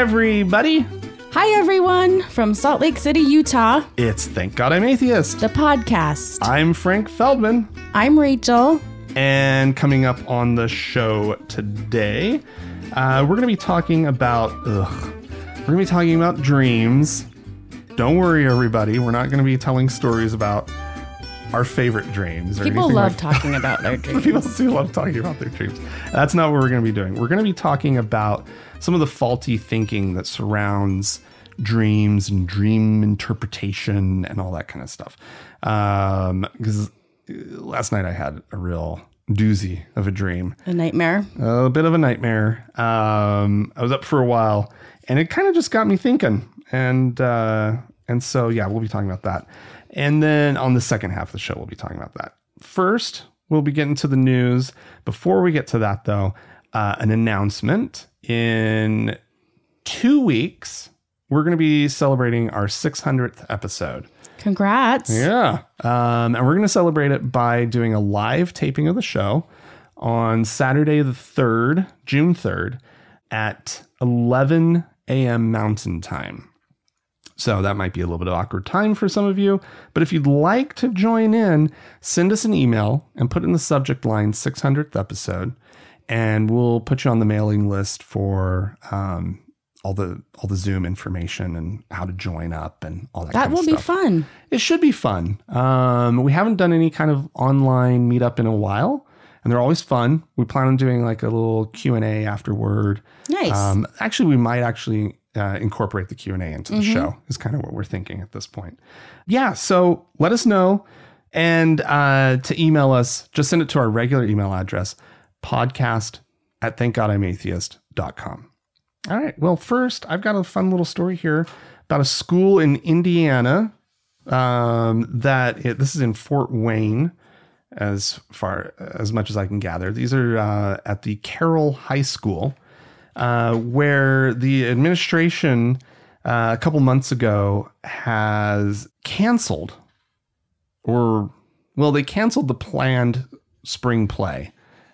everybody. Hi, everyone. From Salt Lake City, Utah. It's Thank God I'm Atheist, the podcast. I'm Frank Feldman. I'm Rachel. And coming up on the show today, we're going to be talking about, dreams. Don't worry, everybody. We're not going to be telling stories about our favorite dreams. People love talking about their dreams. People do love talking about their dreams. That's not what we're going to be doing. We're going to be talking about some of the faulty thinking that surrounds dreams and dream interpretation and all that kind of stuff. Because last night I had a real doozy of a dream. A nightmare? A bit of a nightmare. I was up for a while and it kind of just got me thinking. And so, yeah, we'll be talking about that. And then on the second half of the show, we'll be talking about that. First, we'll be getting to the news. Before we get to that, though, an announcement. In 2 weeks, we're going to be celebrating our 600th episode. Congrats. Yeah. And we're going to celebrate it by doing a live taping of the show on Saturday the 3rd, June 3rd, at 11 a.m. Mountain Time. So that might be a little bit of awkward time for some of you. But if you'd like to join in, send us an email and put in the subject line 600th episode. And we'll put you on the mailing list for all the Zoom information and how to join up and all that kind of stuff. That will be fun. It should be fun. We haven't done any kind of online meetup in a while. And they're always fun. We plan on doing like a little Q&A afterward. Nice. Actually, we might incorporate the Q&A into the show is kind of what we're thinking at this point. Yeah, so let us know. And to email us, just send it to our regular email address, podcast@thankgodimatheist.com. All right. Well, first, I've got a fun little story here about a school in Indiana this is in Fort Wayne, as much as I can gather. These are at the Carroll High School, where the administration a couple months ago has canceled they canceled the planned spring play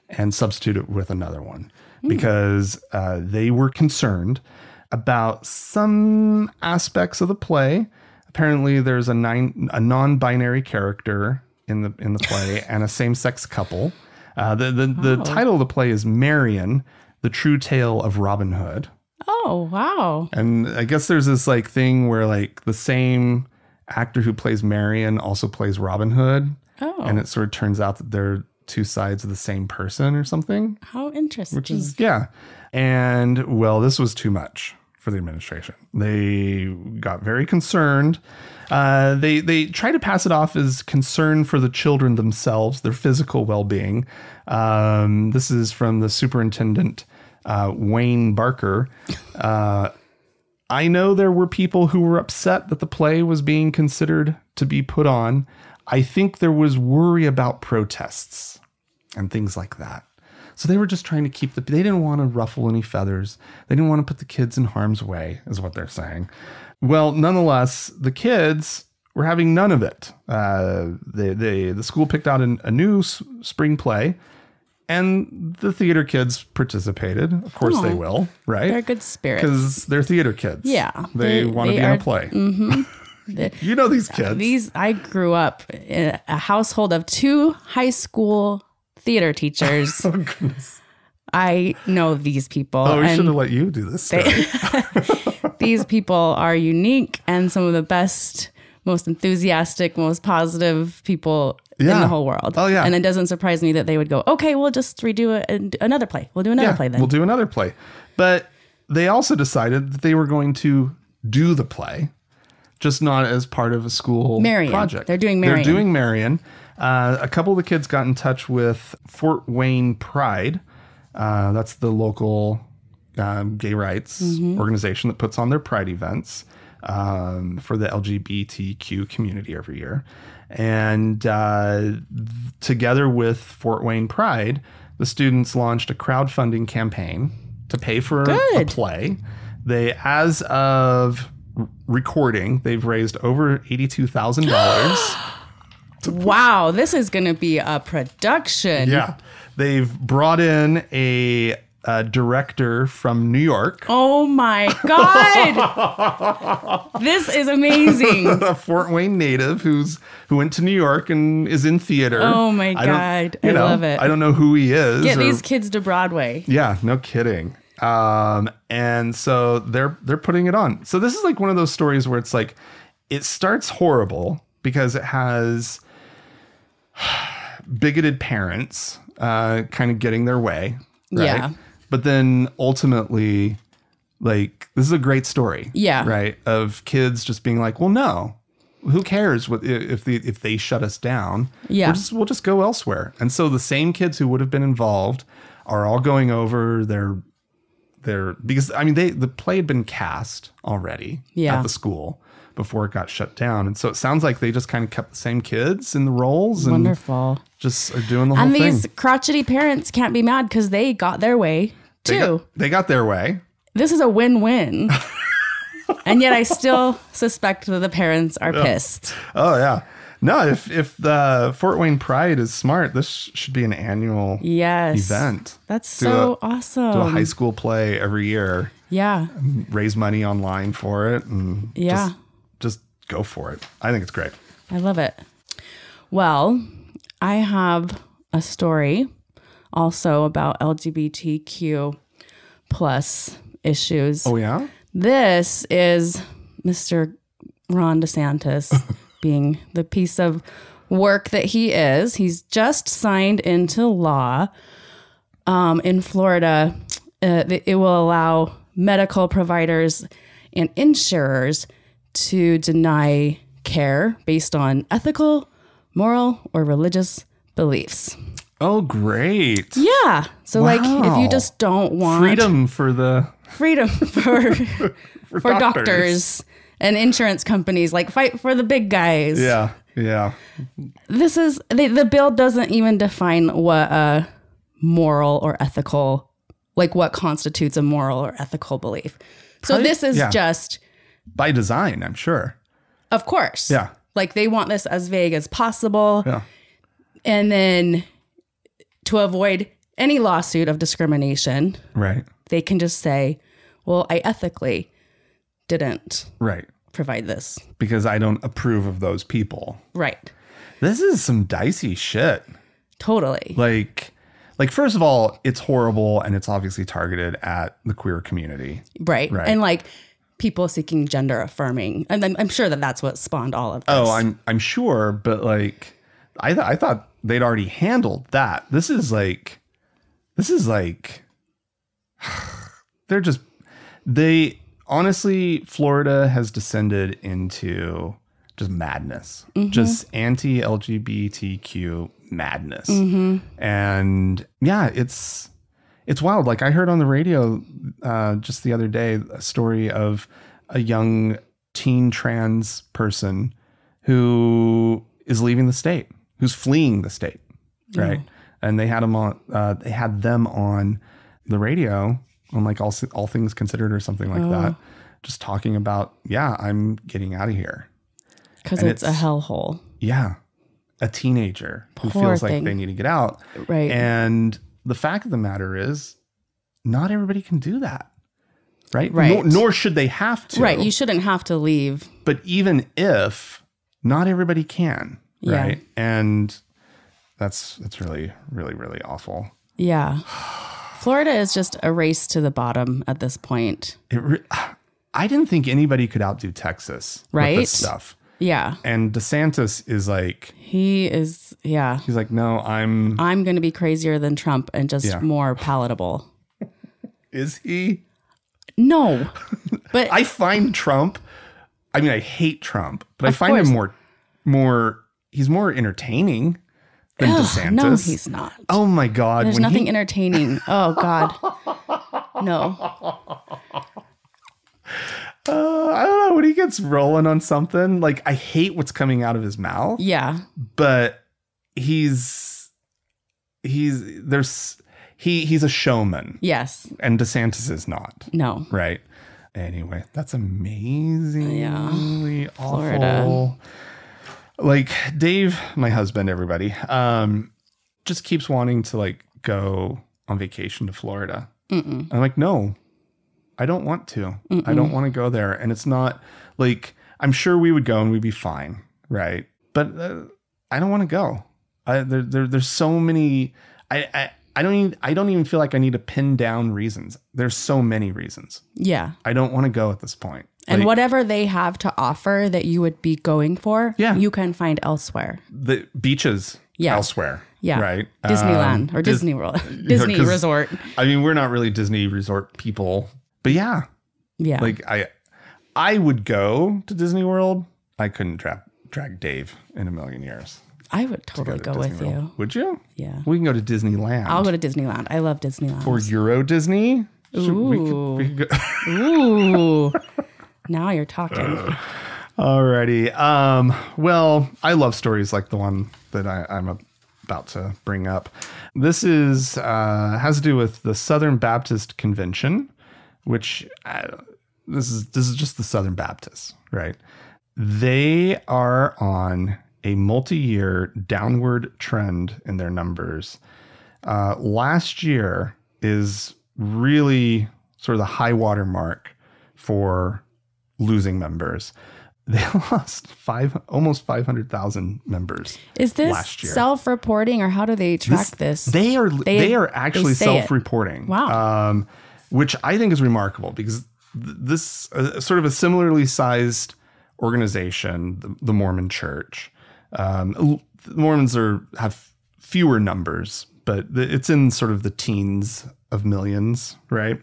and substituted it with another one because they were concerned about some aspects of the play. Apparently there's a non-binary character in the play and a same-sex couple. The title of the play is Marion, The True Tale of Robin Hood. Oh, wow. And I guess there's this like thing where like the same actor who plays Marion also plays Robin Hood. Oh. And it sort of turns out that they're two sides of the same person or something. How interesting. Which is, yeah. And well, this was too much for the administration. They got very concerned. They try to pass it off as concern for the children themselves, their physical well-being. This is from the superintendent, Wayne Barker. I know there were people who were upset that the play was being considered to be put on. I think there was worry about protests and things like that. So they were just trying to they didn't want to ruffle any feathers. They didn't want to put the kids in harm's way, is what they're saying. Well, nonetheless, the kids were having none of it. The school picked out a new spring play, and the theater kids participated. Of course they will, right? They're good spirits. Because they're theater kids. Yeah. They want to be in a play. Mm-hmm. You know these kids. I grew up in a household of 2 high school theater teachers. Oh, goodness. I know these people. Oh, we should have let you do this story. These people are unique and some of the best, most enthusiastic, most positive people in the whole world. Oh, yeah. And it doesn't surprise me that they would go, okay, we'll just redo another play. We'll do another play then. We'll do another play. But they also decided that they were going to do the play, just not as part of a school project. They're doing Marion. A couple of the kids got in touch with Fort Wayne Pride. That's the local gay rights organization that puts on their pride events for the LGBTQ community every year. And together with Fort Wayne Pride, the students launched a crowdfunding campaign to pay for a play. They, as of recording, they've raised over $82,000. Wow, this is going to be a production. Yeah. They've brought in a director from New York. Oh my God. This is amazing. A Fort Wayne native who went to New York and is in theater. Oh my God. I love it. I don't know who he is. Get these kids to Broadway. Yeah, no kidding. And so they're putting it on. So this is like one of those stories where it's like, it starts horrible because it has bigoted parents kind of getting their way. Right? Yeah. But then ultimately, like, this is a great story. Yeah. Right. Of kids just being like, well, no, who cares if they shut us down? Yeah. We'll just go elsewhere. And so the same kids who would have been involved are all going over because I mean, the play had been cast already at the school before it got shut down. And so it sounds like they just kind of kept the same kids in the roles. And wonderful. Just are doing the whole and thing. these crotchety parents can't be mad because they got their way too. They got their way. This is a win-win. And yet I still suspect that the parents are pissed. Oh, yeah. No, if the Fort Wayne Pride is smart, this should be an annual event. That's Do awesome. a high school play every year. Yeah. Raise money online for it. And just go for it. I think it's great. I love it. Well, I have a story also about LGBTQ plus issues. Oh, yeah? This is Mr. Ron DeSantis being the piece of work that he is. He's just signed into law in Florida. It will allow medical providers and insurers to deny care based on ethical, moral, or religious beliefs. Oh, great. Yeah. So like if you just don't want freedom for doctors and insurance companies, like fight for the big guys. Yeah. Yeah. This is the bill doesn't even define what a moral or ethical, like what constitutes a moral or ethical belief. So this is just by design, I'm sure. Of course. Yeah. Like they want this as vague as possible. Yeah. And then to avoid any lawsuit of discrimination, right, they can just say, well, I ethically didn't provide this. Because I don't approve of those people. Right. This is some dicey shit. Totally. Like first of all, it's horrible and it's obviously targeted at the queer community. Right. And like people seeking gender affirming. And then I'm sure that that's what spawned all of this. Oh, I'm sure. But like, I thought they'd already handled that. This is like, honestly, Florida has descended into just madness, just anti-LGBTQ madness. And yeah, it's wild. Like I heard on the radio just the other day, a story of a young teen trans person who is leaving the state, who's fleeing the state. Right. And they had them on the radio on like all things considered or something like that. Just talking about, I'm getting out of here. Because it's a hellhole. Yeah. A teenager who feels like they need to get out. Right. And the fact of the matter is, not everybody can do that. Right. Nor should they have to. Right. You shouldn't have to leave. But even if, not everybody can. Right. And that's really, really, really awful. Yeah. Florida is just a race to the bottom at this point. I didn't think anybody could outdo Texas with this stuff. Yeah. And DeSantis is like... He is, He's like, no, I'm going to be crazier than Trump and just more palatable. Is he? No. But I find Trump... I mean, I hate Trump, but I find him more... He's more entertaining than DeSantis. No, he's not. Oh my God. There's nothing entertaining. Oh God. No. I don't know, when he gets rolling on something, like I hate what's coming out of his mouth. Yeah. But he's a showman. Yes. And DeSantis is not. No. Right. Anyway, that's amazingly awful. Florida. Like Dave, my husband, everybody, just keeps wanting to like go on vacation to Florida. I'm like, no, I don't want to. I don't want to go there. And it's not like, I'm sure we would go and we'd be fine. Right. But I don't want to go. There's so many, I don't even feel like I need to pin down reasons. There's so many reasons. Yeah. I don't want to go at this point. And whatever they have to offer that you would be going for, you can find elsewhere. The beaches elsewhere. Yeah. Right. Disneyland or Disney World. Disney Resort. I mean, we're not really Disney Resort people, but yeah. Like I would go to Disney World. I couldn't drag Dave in a million years. I would totally go with you. Would you? Yeah. We can go to Disneyland. I'll go to Disneyland. I love Disneyland. Or Euro Disney. Ooh. We could go. Ooh. Now you're talking. Alrighty. Well, I love stories like the one that I'm about to bring up. This is has to do with the Southern Baptist Convention, which this is just the Southern Baptists, right? They are on a multi-year downward trend in their numbers. Last year is really sort of the high water mark for losing members. They lost almost 500,000 members. Is this last year. Self-reporting, or how do they track this? They are actually self-reporting. Wow. Which I think is remarkable, because this sort of a similarly sized organization, the Mormon Church. The Mormons have fewer numbers, but it's in sort of the teens of millions, right?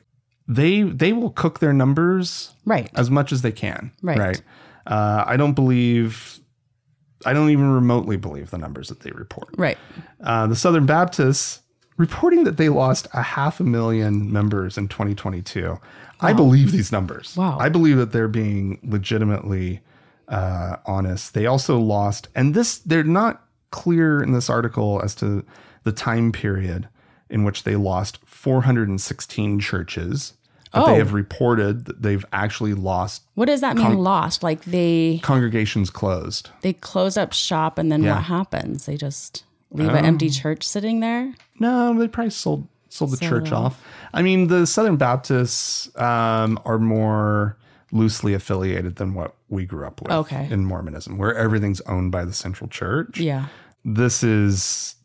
They will cook their numbers as much as they can. Right. I don't even remotely believe the numbers that they report. Right. The Southern Baptists reporting that they lost 500,000 members in 2022. Wow. I believe these numbers. Wow. I believe that they're being legitimately honest. They also lost, and they're not clear in this article as to the time period in which they lost 416 churches. But they have reported that they've actually lost. What does that mean, lost? Like congregations closed. They close up shop, and then what happens? They just leave an empty church sitting there? No, they probably sold the church off. I mean, the Southern Baptists are more loosely affiliated than what we grew up with in Mormonism, where everything's owned by the central church. Yeah. There's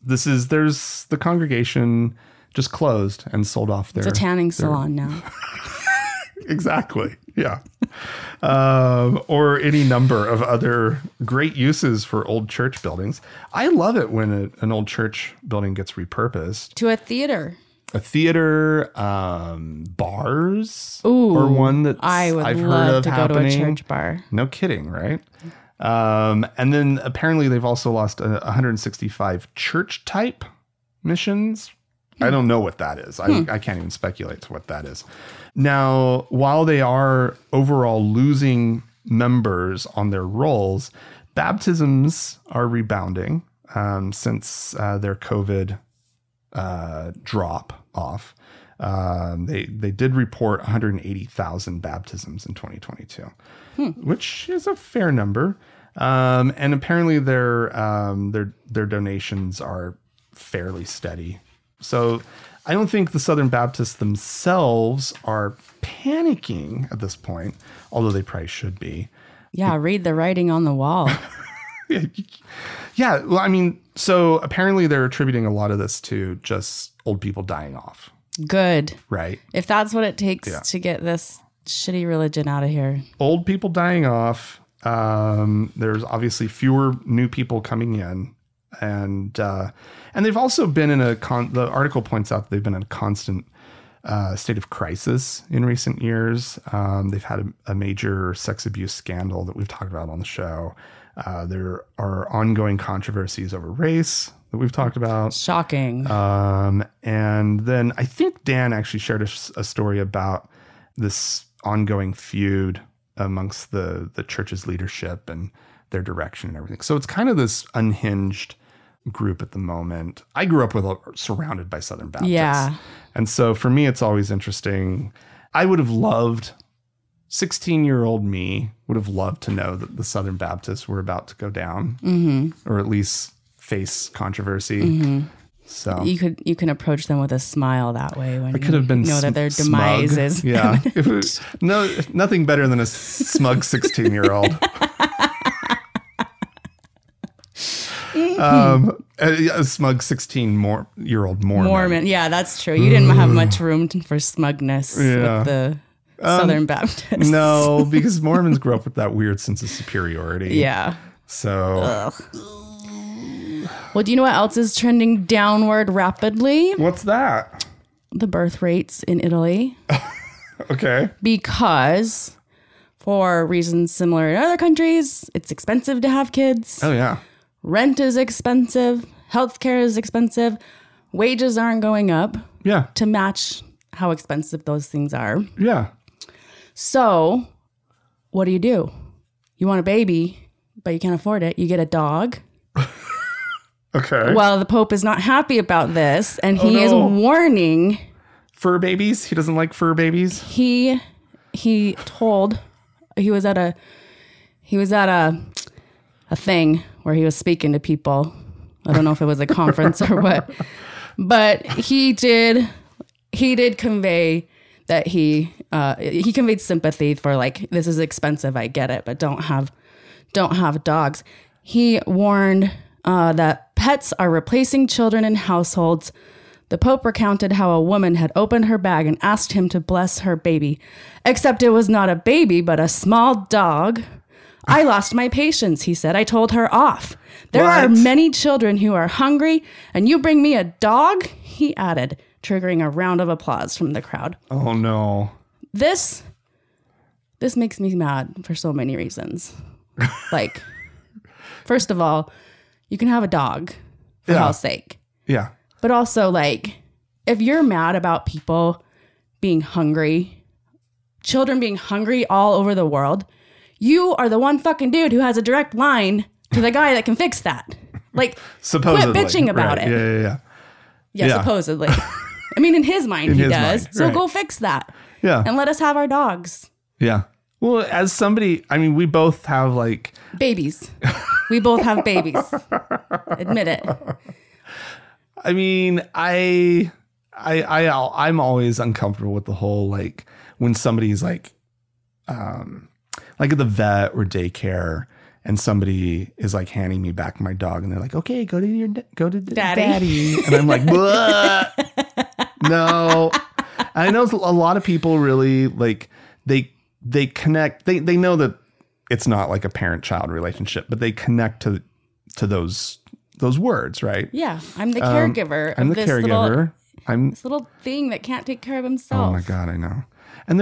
the congregation just closed and sold off their... It's a tanning salon now. Exactly. Yeah. Or any number of other great uses for old church buildings. I love it when an old church building gets repurposed. To a theater. A theater, bars. Ooh, or one that I've heard of happening. Go to a church bar. No kidding, right? And then apparently they've also lost 165 church type missions. I don't know what that is. I can't even speculate to what that is. Now, while they are overall losing members on their rolls, baptisms are rebounding since their COVID drop off. They did report 180,000 baptisms in 2022, which is a fair number. And apparently their donations are fairly steady. So I don't think the Southern Baptists themselves are panicking at this point, although they probably should be. Yeah, read the writing on the wall. Yeah, well, I mean, so apparently they're attributing a lot of this to just old people dying off. Good. Right. If that's what it takes to get this shitty religion out of here. Old people dying off. There's obviously fewer new people coming in. And they've also been in the article points out that they've been in a constant state of crisis in recent years. They've had a major sex abuse scandal that we've talked about on the show. There are ongoing controversies over race that we've talked about. Shocking. And then I think Dan actually shared a story about this ongoing feud amongst the church's leadership and their direction and everything. So it's kind of this unhinged group at the moment. I grew up surrounded by Southern Baptists. Yeah. And so for me, it's always interesting. I would have loved, 16-year-old me would have loved to know that the Southern Baptists were about to go down, or at least face controversy. So you can approach them with a smile that way when I could have been know that their demise smug. is Yeah. Nothing better than a smug 16-year-old. A smug 16-year-old Mormon. Yeah, that's true. You didn't have much room for smugness with the Southern Baptists. No, because Mormons grew up with that weird sense of superiority. Yeah. So. Ugh. Well, do you know what else is trending downward rapidly? What's that? The birth rates in Italy. Okay. Because for reasons similar in other countries, it's expensive to have kids. Oh, yeah. Rent is expensive. Healthcare is expensive. Wages aren't going up Yeah. to match how expensive those things are. Yeah. So what do? You want a baby, but you can't afford it. You get a dog. Okay. Well, the Pope is not happy about this, and he is warning. Fur babies? He doesn't like fur babies? He was at a thing where he was speaking to people. I don't know if it was a conference or what, but he did convey that he conveyed sympathy for, like, this is expensive, I get it, but don't have dogs. He warned that pets are replacing children in households. The Pope recounted how a woman had opened her bag and asked him to bless her baby, except it was not a baby, but a small dog. I lost my patience, he said. I told her off. There are many children who are hungry, and you bring me a dog, he added, triggering a round of applause from the crowd. Oh, no. This makes me mad for so many reasons. Like, first of all, you can have a dog for hell's sake. Yeah. But also, like, if you're mad about people being hungry, children being hungry all over the world, you are the one fucking dude who has a direct line to the guy that can fix that. Like, supposedly. Quit bitching about it. Yeah, supposedly. I mean, in his mind, he does. Mind. So go fix that. Yeah. And let us have our dogs. Yeah. Well, as somebody, I mean, we both have, like... babies. We both have babies. Admit it. I mean, I'm always uncomfortable with the whole, like, when somebody's like at the vet or daycare, and somebody is like handing me back my dog, and they're like, "Okay, go to daddy," and I'm like, no. I know a lot of people really, like, they connect. They know that it's not like a parent-child relationship, but they connect to those words, right? Yeah, I'm the caregiver. I'm the caregiver. I'm this little thing that can't take care of himself. Oh my God, I know. And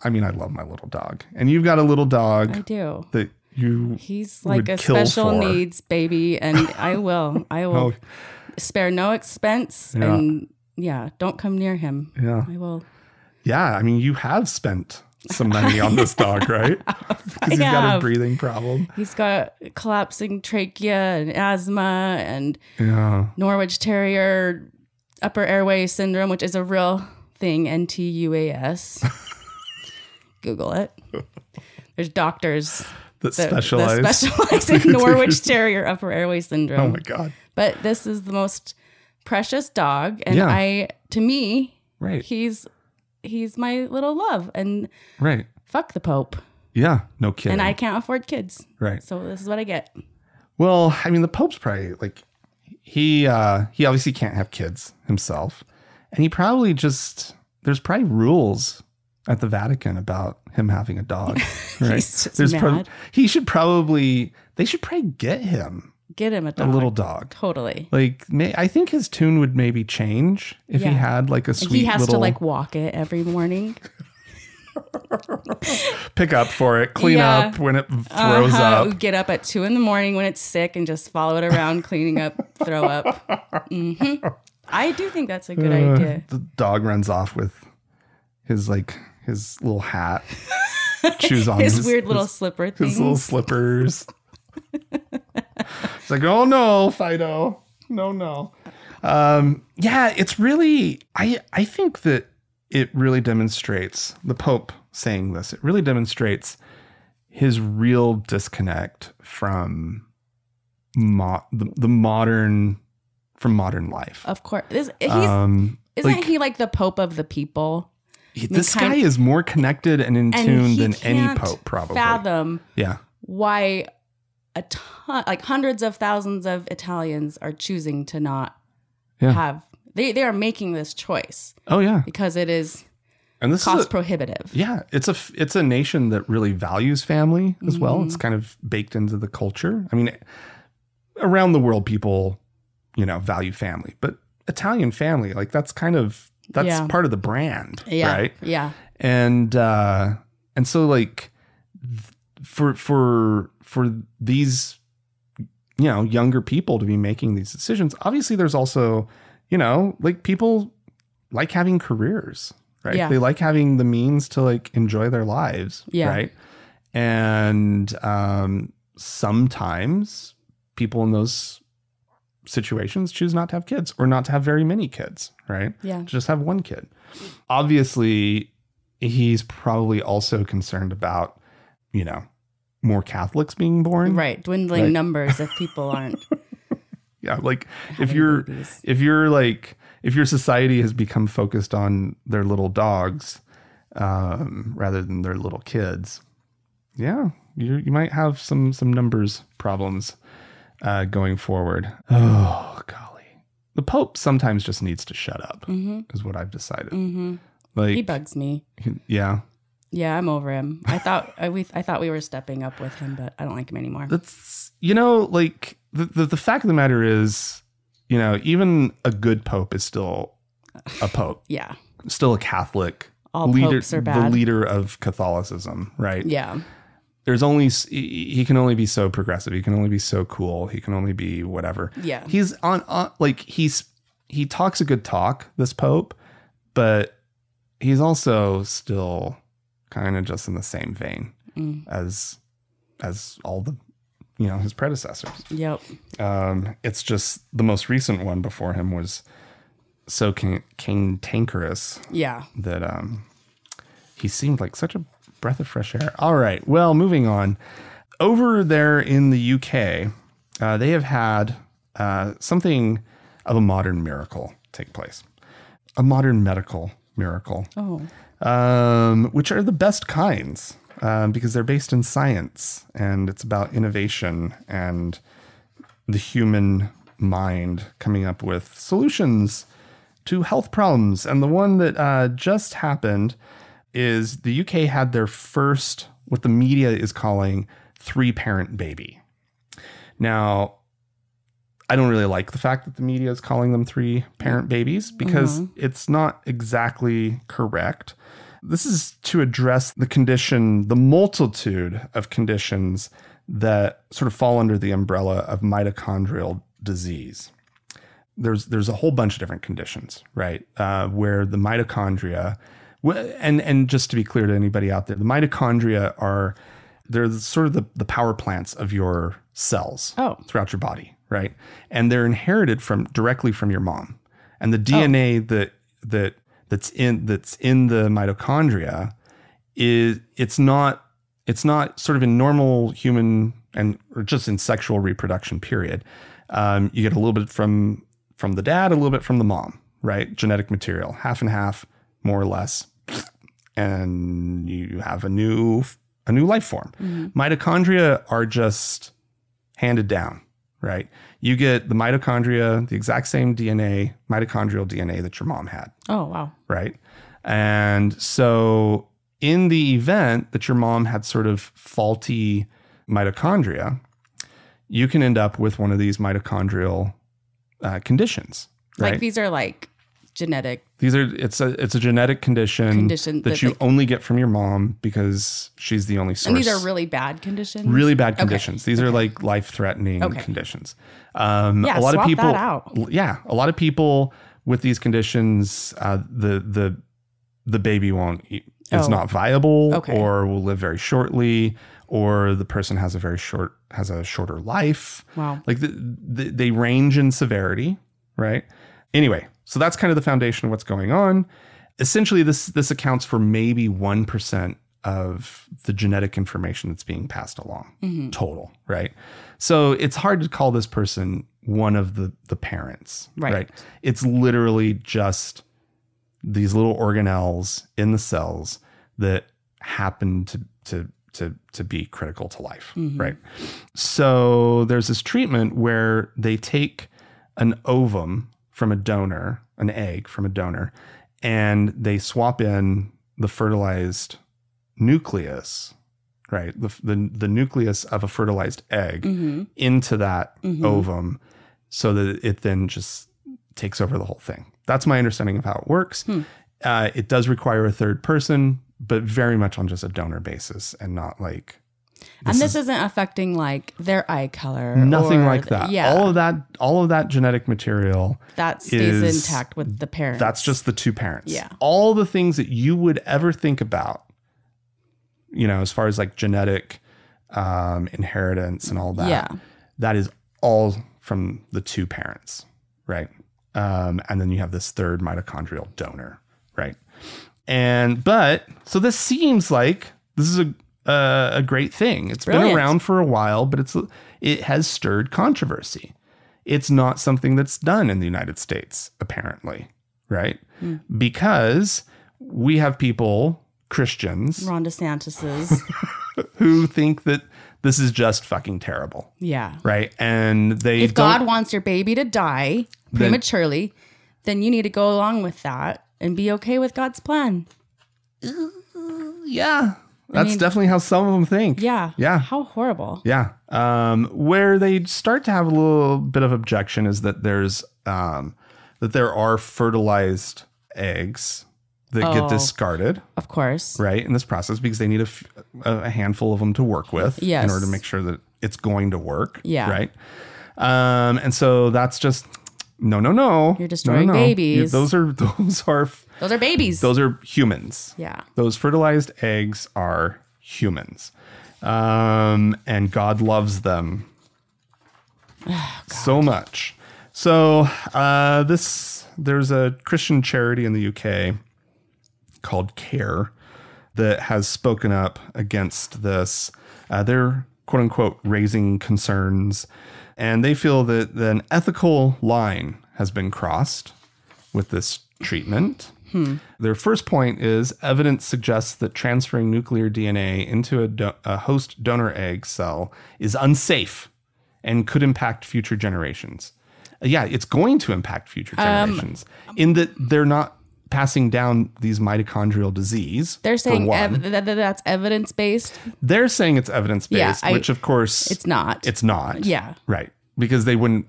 I mean, I love my little dog, and you've got a little dog. I do. That he's like a special needs baby, and I will spare no expense, and don't come near him. Yeah, I will. Yeah, I mean, you have spent some money on this dog, right? Because he's got a breathing problem. He's got collapsing trachea and asthma and Norwich Terrier upper airway syndrome, which is a real thing, NTUAS. Google it. There's doctors that specialize in Norwich Terrier upper airway syndrome. Oh my God. But this is the most precious dog. And to me, he's my little love. And fuck the Pope. Yeah, no kidding. And I can't afford kids. Right. So this is what I get. Well, I mean, the Pope's probably like, he obviously can't have kids himself. And he probably there's probably rules at the Vatican about him having a dog. Right? He's just mad. They should probably get him a dog. A little dog. Totally. Like, I think his tune would maybe change if he had like a sweet he has little... to like walk it every morning. Pick up for it, clean up when it throws up. Get up at 2 a.m. when it's sick and just follow it around, cleaning up, throw up. Mm-hmm. I do think that's a good idea. The dog runs off with his little hat, chews on his weird little slipper things. His little slippers. It's like, oh no, Fido. No. Yeah, it's really, I think that it really demonstrates, the Pope saying this, it really demonstrates his real disconnect from the modern from modern life. Of course. Isn't he like the Pope of the people? This guy is more connected and in tune than any pope, probably. Fathom yeah. why a ton, like hundreds of thousands of Italians are choosing to not have. They are making this choice. Oh yeah, because it is and this cost prohibitive. Yeah, it's a nation that really values family as well. It's kind of baked into the culture. I mean, around the world, people value family, but Italian family, like that's part of the brand, right? Yeah, and so like for these younger people to be making these decisions, obviously there's also like people like having careers, right? Yeah. They like having the means to like enjoy their lives, right? And sometimes people in those situations choose not to have kids or not to have very many kids, right? Yeah. Just have one kid. Obviously, he's probably also concerned about, more Catholics being born. Right. Dwindling numbers if people aren't. Yeah. Like if your society has become focused on their little dogs rather than their little kids. Yeah. You might have some numbers problems going forward. Oh, golly. The Pope sometimes just needs to shut up, is what I've decided. Mm-hmm. Like, he bugs me. Yeah. Yeah, I'm over him. I thought we were stepping up with him, but I don't like him anymore. That's, like the fact of the matter is, even a good Pope is still a Pope. Yeah. Still a Catholic. All popes are bad. The leader of Catholicism, right? Yeah. He can only be so progressive. He can only be so cool. He can only be whatever. Yeah. He's he talks a good talk, this Pope, but he's also still kind of just in the same vein as all the, his predecessors. Yep. It's just the most recent one before him was so cantankerous. Yeah. That he seemed like such a breath of fresh air. All right. Well, moving on. Over there in the UK, they have had something of a modern miracle take place. A modern medical miracle. Oh. Which are the best kinds because they're based in science and it's about innovation and the human mind coming up with solutions to health problems. And the one that just happened is the UK had their first, what the media is calling, 3-parent baby. Now, I don't really like the fact that the media is calling them 3-parent babies because it's not exactly correct. This is to address the multitude of conditions that sort of fall under the umbrella of mitochondrial disease. There's a whole bunch of different conditions, right? Where the mitochondria, and just to be clear to anybody out there, the mitochondria they're sort of the power plants of your cells throughout your body, right? And they're inherited directly from your mom. And the DNA that's in the mitochondria it's not sort of in normal human or just in sexual reproduction period. You get a little bit from the dad, a little bit from the mom, right? Genetic material, half and half, more or less. And you have a new life form. Mm-hmm. Mitochondria are just handed down, right? You get the mitochondria, the exact same mitochondrial DNA that your mom had. Oh, wow. Right. And so in the event that your mom had sort of faulty mitochondria, you can end up with one of these mitochondrial conditions. Right? Like these are like genetic. It's a genetic condition that you only get from your mom because she's the only source. And these are really bad conditions? Really bad conditions. Okay. These are like life-threatening conditions. A lot of people, that out. Yeah. A lot of people with these conditions, the baby is not viable or will live very shortly, or the person has a shorter life. Wow. Like they range in severity, right? Anyway, so that's kind of the foundation of what's going on. Essentially, this accounts for maybe 1% of the genetic information that's being passed along. Total, right? So it's hard to call this person one of the parents, right? It's literally just these little organelles in the cells that happen to be critical to life, right? So there's this treatment where they take an ovum from a donor, an egg from a donor, and they swap in the fertilized nucleus, right? The nucleus of a fertilized egg into that ovum so that it then just takes over the whole thing. That's my understanding of how it works. It does require a third person, but very much on just a donor basis and not like... This isn't affecting like their eye color. Nothing like that. Yeah. All of that genetic material that stays intact with the parents. That's just the two parents. Yeah. All the things that you would ever think about, you know, as far as like genetic inheritance and all that, that is all from the two parents, right? And then you have this third mitochondrial donor, right? So this seems like this is a great thing. It's been around for a while, but it has stirred controversy. It's not something that's done in the United States, apparently, right? Because we have people, Christians, Ron DeSantis's, who think that this is just fucking terrible. Yeah. Right. And if God wants your baby to die prematurely, then you need to go along with that and be okay with God's plan. Yeah. That's definitely how some of them think. Yeah. Yeah. How horrible. Yeah. Where they start to have a little bit of objection is that there are fertilized eggs that get discarded. Of course. Right. In this process, because they need a handful of them to work with in order to make sure that it's going to work. Yeah. Right. And so that's just no. You're destroying babies. Those are babies. Those are humans. Yeah. Those fertilized eggs are humans. And God loves them so much. So there's a Christian charity in the UK called CARE that has spoken up against this. They're quote unquote raising concerns, and they feel that an ethical line has been crossed with this treatment. Their first point is evidence suggests that transferring nuclear DNA into a host donor egg cell is unsafe and could impact future generations. Yeah, it's going to impact future generations in that they're not passing down these mitochondrial disease. They're saying that's evidence-based. They're saying it's evidence-based, which of course it's not. It's not. Yeah. Right. Because they wouldn't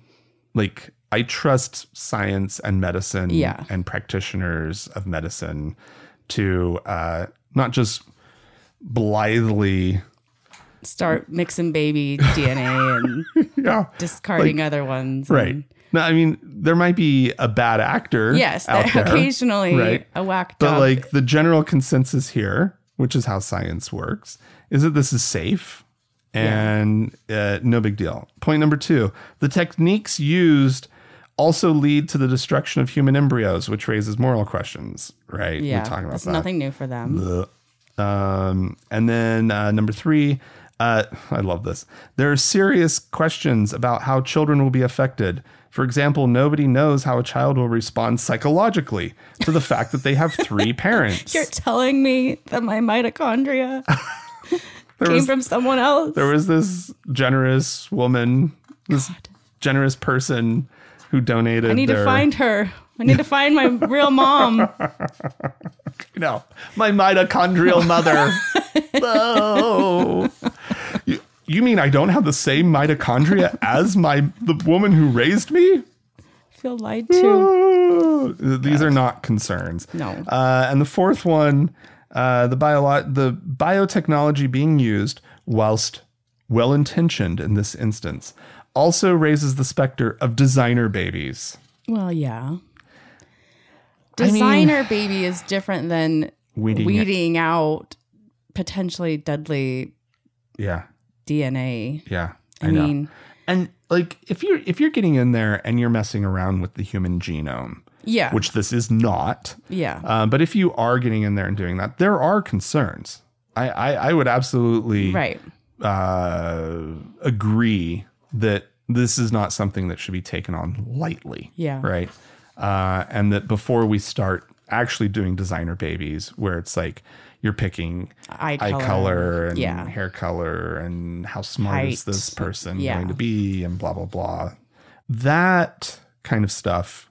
I trust science and medicine and practitioners of medicine to not just blithely start mixing baby DNA and discarding other ones. Right. No, I mean, there might be a bad actor. Yes, out there, occasionally a whack job. But the general consensus here, which is how science works, is that this is safe and no big deal. Point number 2, the techniques used also lead to the destruction of human embryos, which raises moral questions, right? Yeah, we're talking about that's that. nothing new for them. And then number 3, I love this. There are serious questions about how children will be affected. For example, nobody knows how a child will respond psychologically to the fact that they have 3 parents. You're telling me that my mitochondria came from someone else? There was this generous woman, generous person who donated. I need to find her. I need to find my real mom. My mitochondrial mother. No. You mean I don't have the same mitochondria as the woman who raised me? I feel lied to. These are not concerns. No. And the fourth one, the biotechnology being used, whilst well-intentioned in this instance, also raises the specter of designer babies. Well, yeah. Designer baby is different than weeding out potentially deadly DNA. Yeah. I mean, and if you're getting in there and you're messing around with the human genome, which this is not. Yeah. But if you are getting in there and doing that, there are concerns. I would absolutely Right. Agree that this is not something that should be taken on lightly. Yeah. Right. And that before we start actually doing designer babies, where it's like you're picking eye color and hair color and how smart is this person going to be and blah, blah, blah. That kind of stuff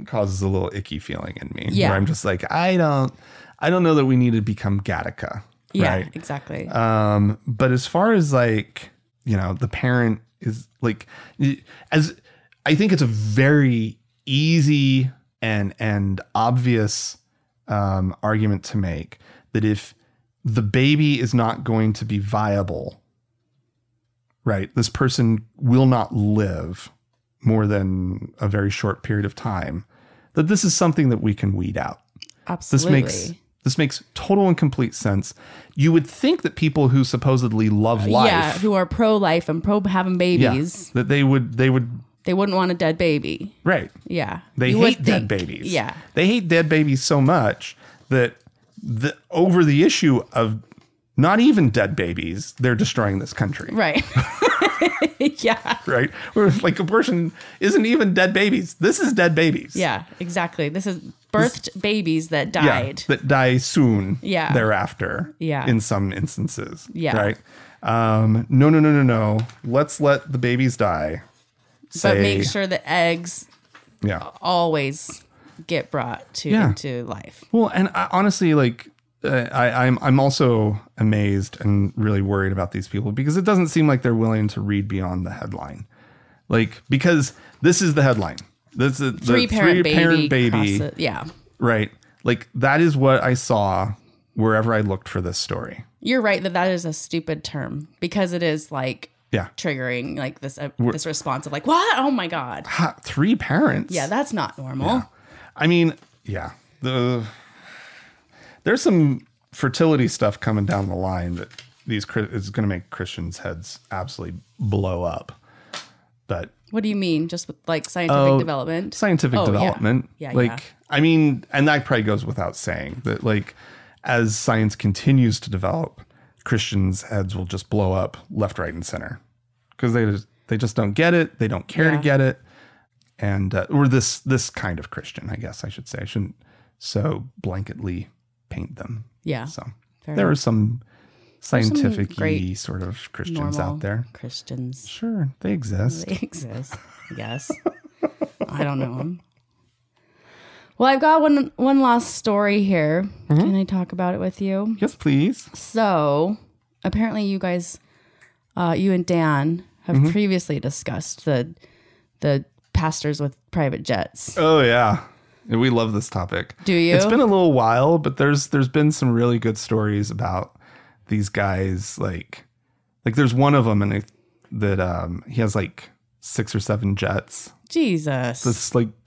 causes a little icky feeling in me. Yeah. Where I'm just like, I don't know that we need to become Gattaca. Yeah, right? exactly. But as far as like, the parent is like, as I think it's a very easy and obvious argument to make that if the baby is not going to be viable, right, this person will not live more than a very short period of time, that this is something that we can weed out. Absolutely. This makes total and complete sense. You would think that people who supposedly love life, who are pro-life and pro having babies, that they wouldn't want a dead baby. Right. Yeah. They hate dead babies. Yeah. They hate dead babies so much that over the issue of not even dead babies, they're destroying this country. Right. Yeah. Right. Where like abortion isn't even dead babies. This is dead babies. Yeah, exactly. This is birthed babies that died. Yeah, that die soon thereafter. Yeah. In some instances. Yeah. Right. No. Let's let the babies die. But make sure the eggs always get brought into life. Well, and honestly, like I'm also amazed and really worried about these people because it doesn't seem like they're willing to read beyond the headline. Like, because this is the headline. This is the three-parent baby. Right. Like, that is what I saw wherever I looked for this story. You're right that is a stupid term because it is like triggering like this response of like, what? Oh my God. 3 parents? Yeah, that's not normal. Yeah. I mean, there's some fertility stuff coming down the line that is going to make Christians' heads absolutely blow up. But what do you mean? Just with like scientific development? Scientific development. Yeah. I mean, and that probably goes without saying that like as science continues to develop, Christians' heads will just blow up left, right, and center because they just don't get it. They don't care to get it. And or this kind of Christian, I guess I should say. I shouldn't so blanketly paint them. Yeah. So there are some scientific-y sort of Christians out there. Christians. Sure, they exist. They exist, I guess. I don't know them. Well, I've got one last story here. Mm-hmm. Can I talk about it with you? Yes, please. So, apparently you guys, you and Dan have previously discussed the pastors with private jets. Oh, yeah. We love this topic. Do you? It's been a little while, but there's been some really good stories about these guys. Like there's one of them that he has like 6 or 7 jets. Jesus.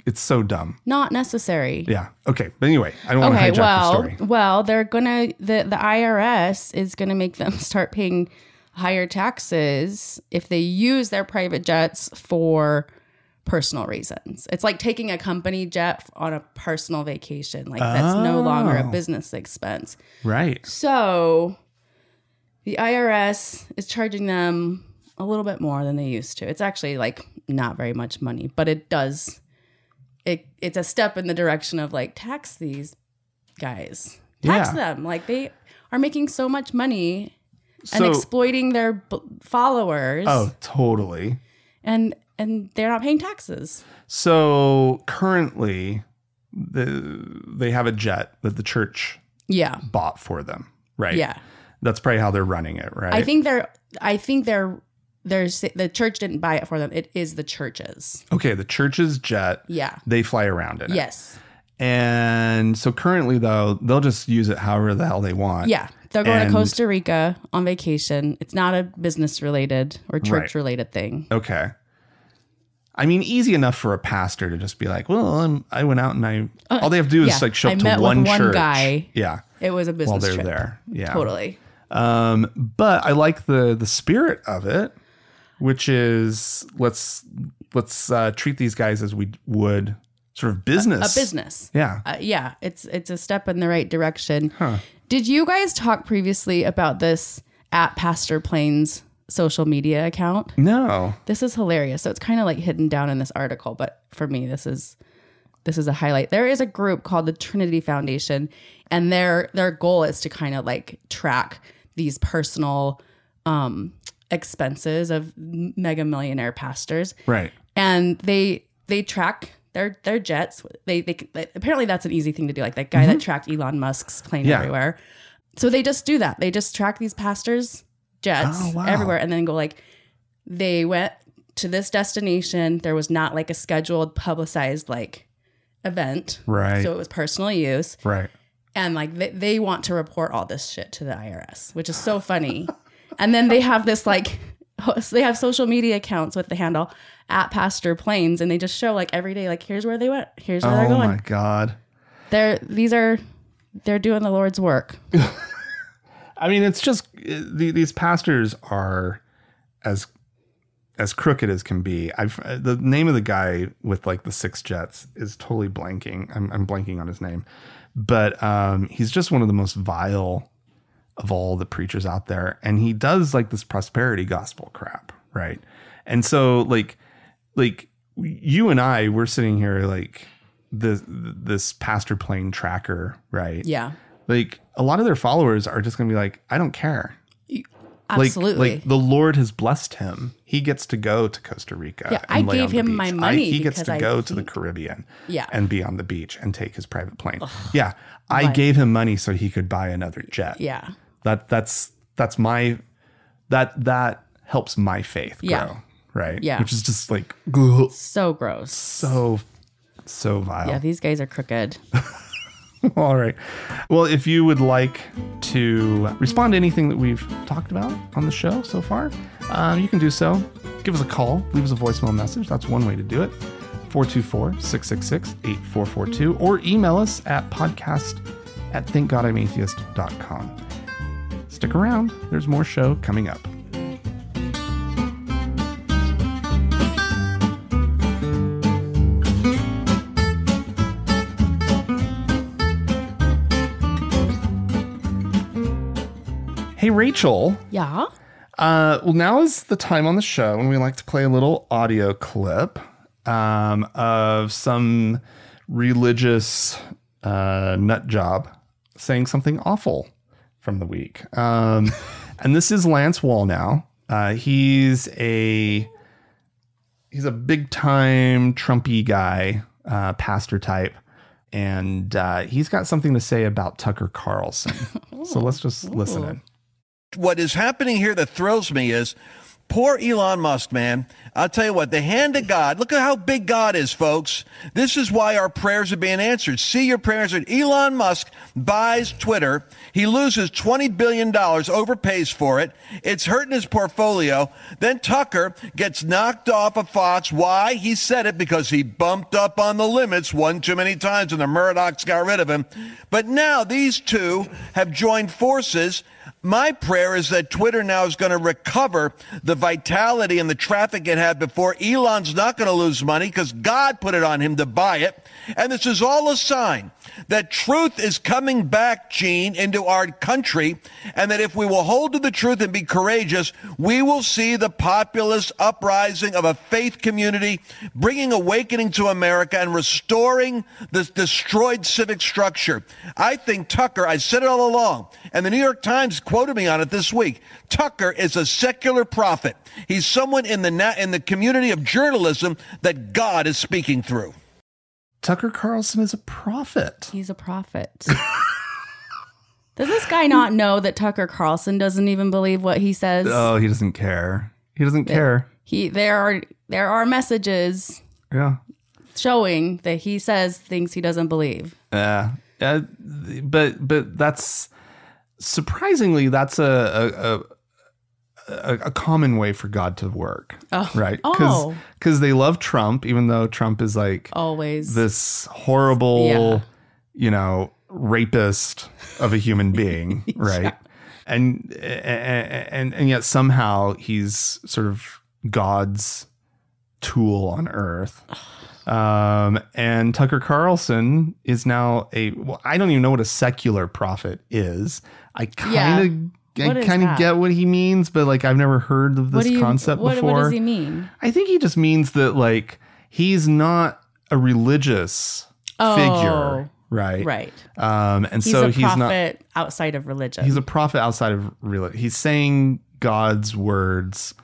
It's so dumb. Not necessary. Yeah. Okay. But anyway, I don't want to hijack the story. Well, they're the IRS is gonna make them start paying higher taxes if they use their private jets for personal reasons. It's like taking a company jet on a personal vacation. Like that's no longer a business expense. Right. So the IRS is charging them a little bit more than they used to. It's actually like not very much money, but it does. It's a step in the direction of like tax these guys. Tax them. Like they are making so much money and exploiting their followers. Oh, totally. And they're not paying taxes. So currently, they have a jet that the church bought for them, right? Yeah, that's probably how they're running it, right? I think the church didn't buy it for them. It is the church's. Okay, the church's jet. Yeah, they fly around in it. Yes. And so currently, though, they'll just use it however the hell they want. Yeah. They're going to Costa Rica on vacation. It's not a business related or church related thing. Okay. I mean, easy enough for a pastor to just be like, well, I went out and all they have to do is like show up to one church. Guy. Yeah. It was a business trip. While they're there. Yeah. Totally. But I like the spirit of it, which is let's treat these guys as we would sort of business. A business. Yeah. Yeah. It's a step in the right direction. Huh. Did you guys talk previously about this at Pastor Plain's social media account? No. This is hilarious. So it's kind of like hidden down in this article, but for me, this is a highlight. There is a group called the Trinity Foundation, and their goal is to kind of like track these personal expenses of mega millionaire pastors. Right. And they track their jets. They apparently that's an easy thing to do. Like that guy that tracked Elon Musk's plane everywhere. So they just do that. They just track these pastors' jets everywhere, and then go like, they went to this destination. There was not like a scheduled, publicized like event. Right. So it was personal use. Right. And like they want to report all this shit to the IRS, which is so funny. And then they have this like, they have social media accounts with the handle at Pastor Plains, and they just show like every day, like here's where they went, here's where they're going. Oh my God. They're doing the Lord's work. I mean, it's just these pastors are as crooked as can be. The name of the guy with like the 6 jets is totally blanking. I'm blanking on his name, but he's just one of the most vile of all the preachers out there, and he does like this prosperity gospel crap, right? And so like you and I, we're sitting here like this Pastor Plain tracker, right? Yeah. Like a lot of their followers are just going to be like, I don't care. Absolutely. Like the Lord has blessed him. He gets to go to Costa Rica. Yeah, I gave him my money. He gets to go to the Caribbean and be on the beach and take his private plane. Ugh, yeah. I gave him money so he could buy another jet. Yeah. That helps my faith grow. Right. Yeah. Which is just like, ugh, so gross. So vile. Yeah. These guys are crooked. All right. Well, if you would like to respond to anything that we've talked about on the show so far, you can do so. Give us a call. Leave us a voicemail message. That's one way to do it. 424-666-8442. Or email us at podcast@thankgodimatheist.com. Stick around. There's more show coming up. Hey, Rachel. Yeah? Well, now is the time on the show when we like to play a little audio clip of some religious nut job saying something awful from the week. And this is Lance Wallnow. He's a big time Trumpy guy, pastor type. And he's got something to say about Tucker Carlson. So let's just listen in. What is happening here that thrills me is poor Elon Musk, man. I'll tell you what, the hand of God, look at how big God is, folks. This is why our prayers are being answered. See your prayers. Elon Musk buys Twitter. He loses $20 billion, overpays for it. It's hurting his portfolio. Then Tucker gets knocked off of Fox. Why? He said it because he bumped up on the limits one too many times and the Murdochs got rid of him. But now these two have joined forces. My prayer is that Twitter now is going to recover the vitality and the traffic it had before. Elon's not going to lose money because God put it on him to buy it. And this is all a sign that truth is coming back, Gene, into our country, and that if we will hold to the truth and be courageous, we will see the populist uprising of a faith community, bringing awakening to America and restoring this destroyed civic structure. I think Tucker, I said it all along, and the New York Times quoted me on it this week. Tucker is a secular prophet. He's someone in the community of journalism that God is speaking through. Tucker Carlson is a prophet. He's a prophet. Does this guy not know that Tucker Carlson doesn't even believe what he says? Oh, he doesn't care. He doesn't care. There are messages showing that he says things he doesn't believe. But that's surprisingly a common way for God to work, right? Because they love Trump, even though Trump is like always this horrible, rapist of a human being, right? And yet somehow he's sort of God's tool on earth. And Tucker Carlson is now I don't even know what a secular prophet is. I kind of get what he means, but like I've never heard of this concept before. What does he mean? I think he just means that like he's not a religious figure. Right. Right. And he's so he's not outside of religion. He's a prophet outside of religion. He's saying God's words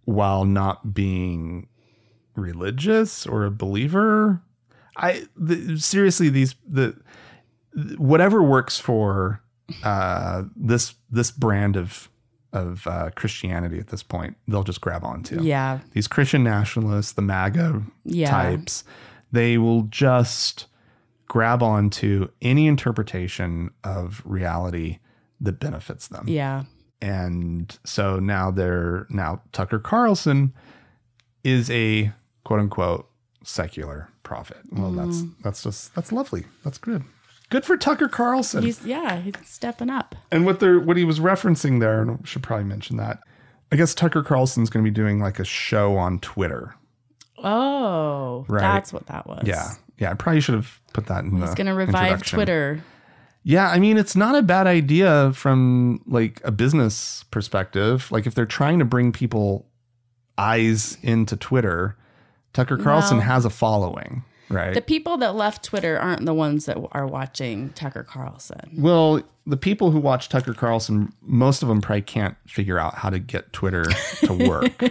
while not being religious or a believer. Seriously, whatever works for this brand of Christianity at this point, they'll just grab onto. Yeah. These Christian nationalists, the MAGA types, they will just grab onto any interpretation of reality that benefits them. Yeah. And so now Tucker Carlson is a quote unquote secular prophet. Well, that's lovely. That's good. Good for Tucker Carlson. He's stepping up. And what he was referencing there, and I should probably mention that, I guess Tucker Carlson's going to be doing like a show on Twitter. Oh, right. That's what that was. Yeah. Yeah. I probably should have put that in He's going to revive Twitter. Yeah. I mean, it's not a bad idea from like a business perspective. Like if they're trying to bring people eyes into Twitter, Tucker Carlson has a following, right? The people that left Twitter aren't the ones that are watching Tucker Carlson. Well, the people who watch Tucker Carlson, most of them probably can't figure out how to get Twitter to work.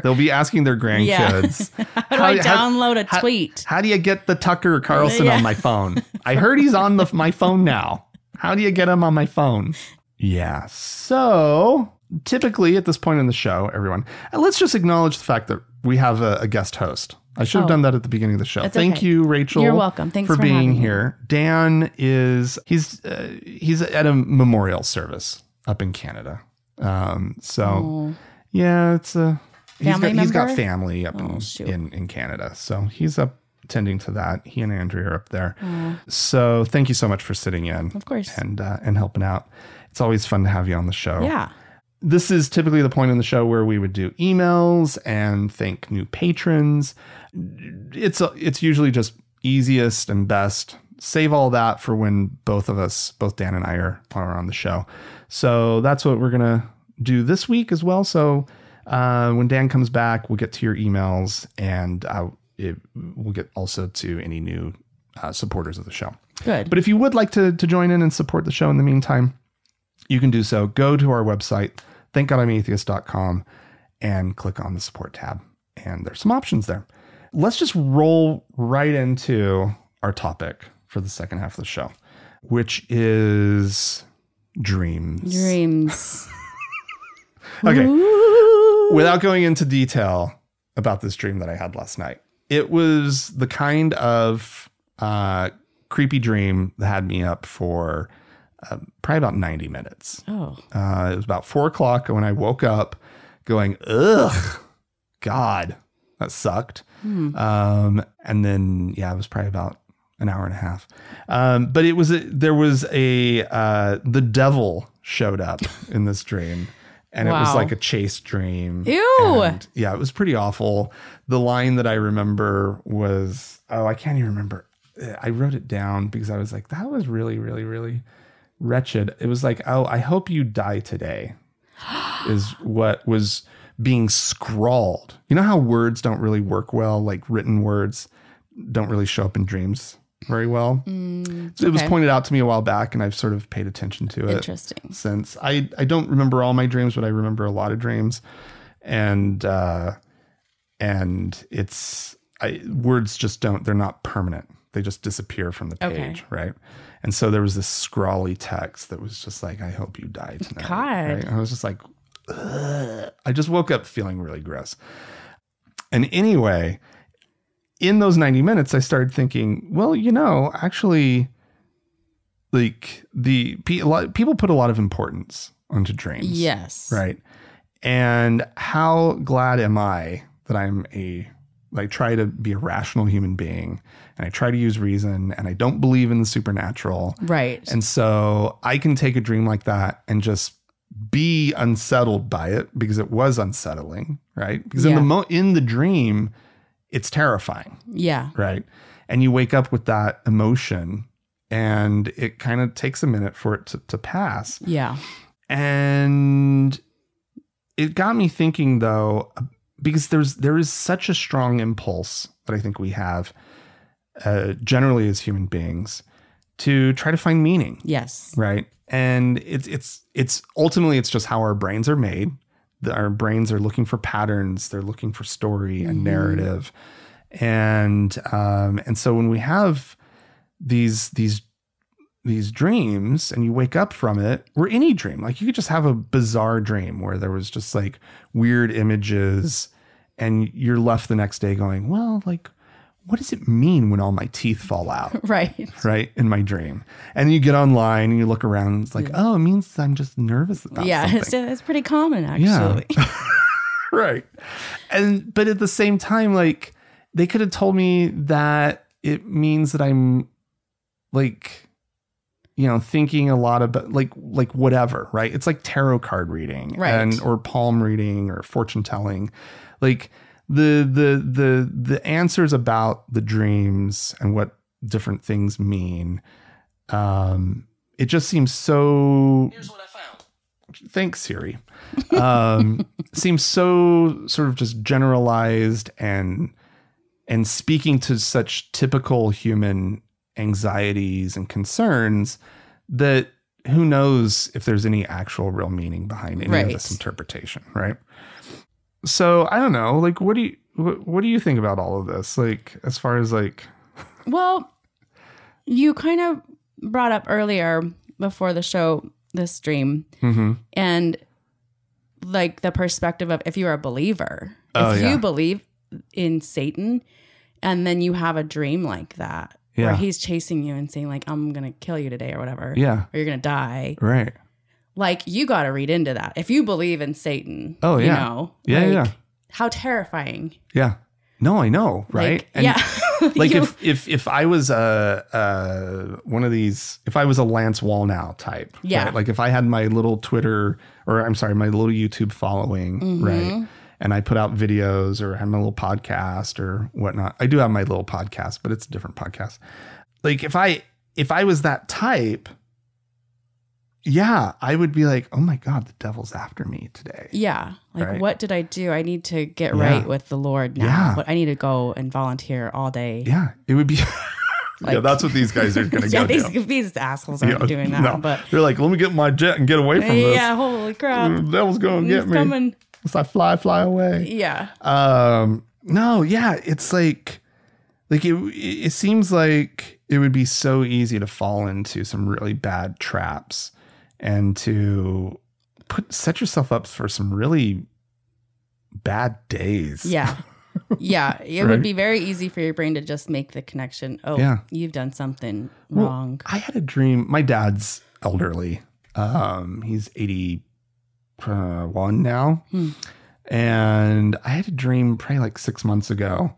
They'll be asking their grandkids, how do I download a tweet? How do you get the Tucker Carlson on my phone? I heard he's on my phone now. How do you get him on my phone? Yeah. So typically at this point in the show, everyone, let's just acknowledge the fact that we have a guest host. I should have done that at the beginning of the show. Thank you, Rachel. You're welcome. Thanks for being here. Dan he's at a memorial service up in Canada. Yeah, it's he's got family up in Canada. So he's up attending to that. He and Andrea are up there. So thank you so much for sitting in. Of course. And helping out. It's always fun to have you on the show. Yeah. This is typically the point in the show where we would do emails and thank new patrons. It's usually just easiest and best. Save all that for when both Dan and I are on the show. So that's what we're going to do this week as well. So when Dan comes back, we'll get to your emails and we'll get also to any new supporters of the show. Good. But if you would like to join in and support the show in the meantime, you can do so. Go to our website, thankgodimatheist.com, and click on the support tab. And there's some options there. Let's just roll right into our topic for the second half of the show, which is dreams. Dreams. Okay. Ooh. Without going into detail about this dream that I had last night, it was the kind of creepy dream that had me up for probably about 90 minutes. Oh. It was about 4:00 when I woke up going, ugh, God, that sucked. And then, it was probably about an hour and a half. But the devil showed up in this dream and it was like a chase dream. Ew. And, it was pretty awful. The line that I remember was, I can't even remember. I wrote it down because I was like, that was really, really, really wretched. It was like, I hope you die today is what was being scrawled. You know how words don't really work well, like written words don't really show up in dreams very well. So it was pointed out to me a while back and I've sort of paid attention to it. Interesting. Since I don't remember all my dreams, but I remember a lot of dreams. And words just they're not permanent. They just disappear from the page, right? And so there was this scrawly text that was just like, I hope you die tonight. God. Right? And I was just like, ugh. I just woke up feeling really gross. And anyway, in those 90 minutes, I started thinking, well, actually, like people put a lot of importance onto dreams. Yes. Right. And how glad am I that I try to be a rational human being and I try to use reason and I don't believe in the supernatural. Right. And so I can take a dream like that and just be unsettled by it because it was unsettling. Right. Because in the dream, it's terrifying. Yeah. Right. And you wake up with that emotion, and it kind of takes a minute for it to pass. Yeah. And it got me thinking, though, because there is such a strong impulse that I think we have generally as human beings to try to find meaning. Yes. Right. And it's ultimately, it's just how our brains are made. Our brains are looking for patterns. They're looking for story and narrative. And so when we have these dreams and you wake up from it, or any dream, like you could just have a bizarre dream where there was just like weird images, and you're left the next day going, well, like, what does it mean when all my teeth fall out? Right. In my dream. And you get online and you look around and it's like, oh, it means I'm just nervous about something. It's pretty common, actually. Yeah. Right. But at the same time, like, they could have told me that it means that I'm like, thinking a lot about like whatever, right? It's like tarot card reading, right? Or palm reading or fortune telling. Like the answers about the dreams and what different things mean. It just seems so. Here's what I found. Thanks, Siri. Seems so sort of just generalized and speaking to such typical human anxieties and concerns that who knows if there's any actual real meaning behind any of this interpretation, right? So I don't know, like, what do you think about all of this? Like, as far as like, well, you kind of brought up earlier before the show this dream, and like the perspective of if you're a believer, if you believe in Satan, and then you have a dream like that. Where he's chasing you and saying, like, I'm going to kill you today or whatever. Yeah. Or you're going to die. Right. Like, you got to read into that. If you believe in Satan, you know. Yeah. How terrifying. Yeah. No, I know. Right. Like, like if I was one of these, if I was a Lance Wallnow type. Yeah. Right? Like if I had my little Twitter my little YouTube following. Right. And I put out videos or have my little podcast or whatnot. I do have my little podcast, but it's a different podcast. Like if I was that type, I would be like, oh my God, the devil's after me today. Yeah. Like, what did I do? I need to get right with the Lord now. Yeah. But I need to go and volunteer all day. Yeah. It would be... Like, that's what these guys are going to go do. These assholes aren't doing that. No. But they're like, let me get my jet and get away from this. Yeah, holy crap. The devil's going to get me. Coming. It's like fly away. Yeah. No, yeah. It's like it seems like it would be so easy to fall into some really bad traps and to set yourself up for some really bad days. Yeah. Yeah. It would be very easy for your brain to just make the connection. Oh, you've done something wrong. I had a dream. My dad's elderly. He's 81 now. And I had a dream probably like 6 months ago.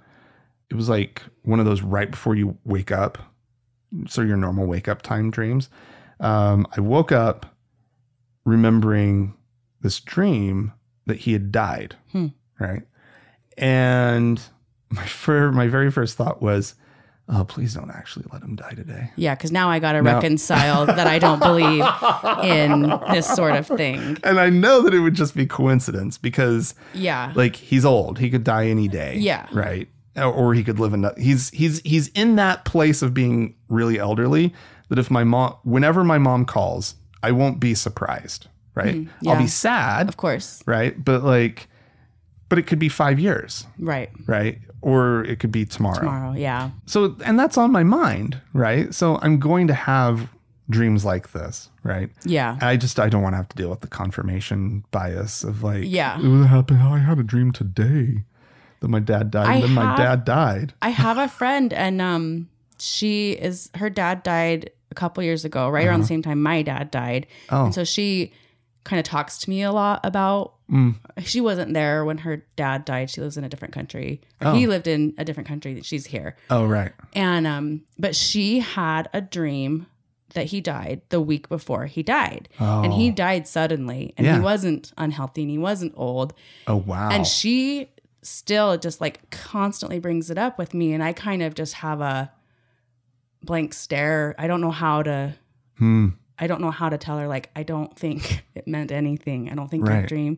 It was like one of those right before you wake up. So your normal wake up time dreams. I woke up remembering this dream that he had died. Right. And my very first thought was, oh, please don't actually let him die today. Yeah, because now I got to reconcile that I don't believe in this sort of thing. And I know that it would just be coincidence because, like, he's old. He could die any day. Yeah. Right. Or he could live in. He's in that place of being really elderly that if whenever my mom calls, I won't be surprised. Right. I'll be sad. Of course. Right. But it could be 5 years. Right. Right. Or it could be tomorrow. Yeah. So, and that's on my mind. Right. So I'm going to have dreams like this. Right. Yeah. And I don't want to have to deal with the confirmation bias of like, yeah, what happened? I had a dream today that my dad died. My dad died. I have a friend and her dad died a couple years ago, right around the same time my dad died. Oh. And so she kind of talks to me a lot about, she wasn't there when her dad died. She lives in a different country. He lived in a different country. She's here. Oh, right. And, but she had a dream that he died the week before he died. Oh. And he died suddenly and he wasn't unhealthy and he wasn't old. Oh, wow. And she still just like constantly brings it up with me. And I kind of just have a blank stare. I don't know how to tell her, like, I don't think it meant anything. I don't think your dream,